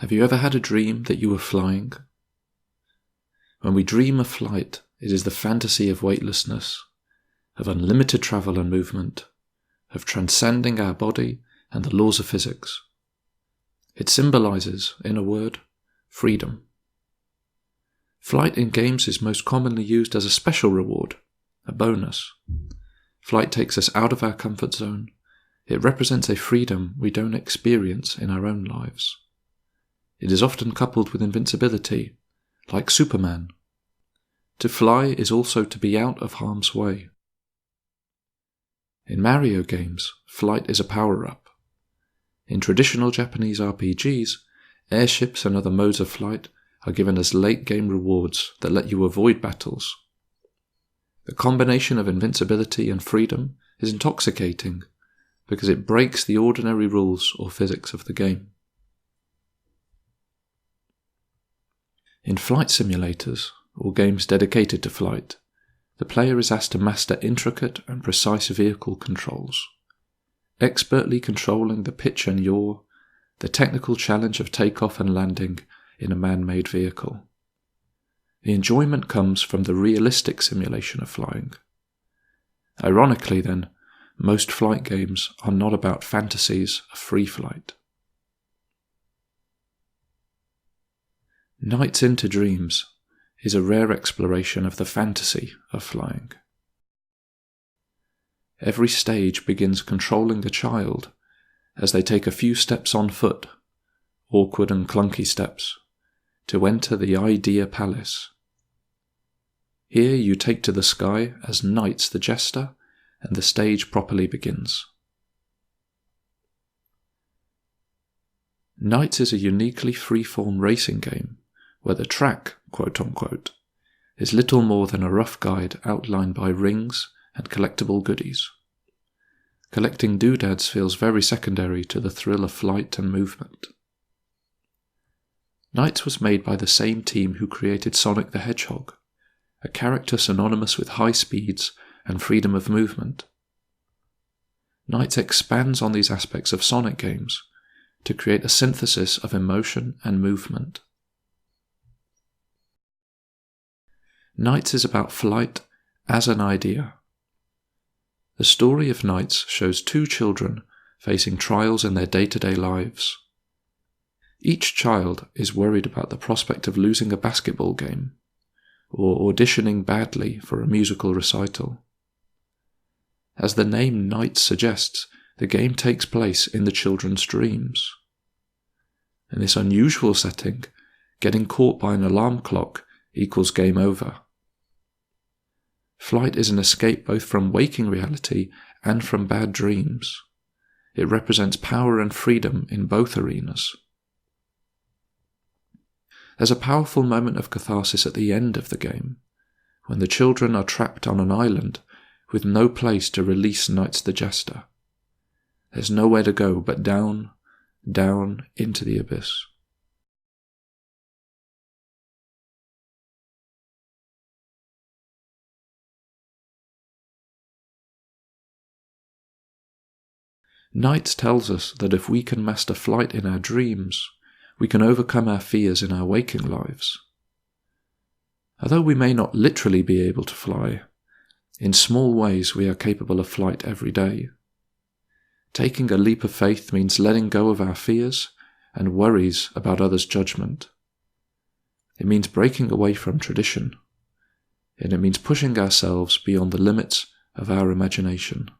Have you ever had a dream that you were flying? When we dream of flight, it is the fantasy of weightlessness, of unlimited travel and movement, of transcending our body and the laws of physics. It symbolizes, in a word, freedom. Flight in games is most commonly used as a special reward, a bonus. Flight takes us out of our comfort zone. It represents a freedom we don't experience in our own lives. It is often coupled with invincibility, like Superman. To fly is also to be out of harm's way. In Mario games, flight is a power-up. In traditional Japanese RPGs, airships and other modes of flight are given as late-game rewards that let you avoid battles. The combination of invincibility and freedom is intoxicating because it breaks the ordinary rules or physics of the game. In flight simulators, or games dedicated to flight, the player is asked to master intricate and precise vehicle controls, expertly controlling the pitch and yaw, the technical challenge of takeoff and landing in a man-made vehicle. The enjoyment comes from the realistic simulation of flying. Ironically, then, most flight games are not about fantasies of free flight. Nights into Dreams is a rare exploration of the fantasy of flying. Every stage begins controlling the child as they take a few steps on foot, awkward and clunky steps, to enter the Idea Palace. Here you take to the sky as Knights the Jester, and the stage properly begins. Knights is a uniquely free-form racing game where the track, quote-unquote, is little more than a rough guide outlined by rings and collectible goodies. Collecting doodads feels very secondary to the thrill of flight and movement. Knights was made by the same team who created Sonic the Hedgehog, a character synonymous with high speeds and freedom of movement. Knights expands on these aspects of Sonic games to create a synthesis of emotion and movement. Knights is about flight as an idea. The story of Knights shows two children facing trials in their day-to-day lives. Each child is worried about the prospect of losing a basketball game, or auditioning badly for a musical recital. As the name Knights suggests, the game takes place in the children's dreams. In this unusual setting, getting caught by an alarm clock equals game over. Flight is an escape both from waking reality and from bad dreams. It represents power and freedom in both arenas. There's a powerful moment of catharsis at the end of the game, when the children are trapped on an island with no place to release Knights the Jester. There's nowhere to go but down, down into the abyss. Knights tells us that if we can master flight in our dreams, we can overcome our fears in our waking lives. Although we may not literally be able to fly, in small ways we are capable of flight every day. Taking a leap of faith means letting go of our fears and worries about others' judgment. It means breaking away from tradition, and it means pushing ourselves beyond the limits of our imagination.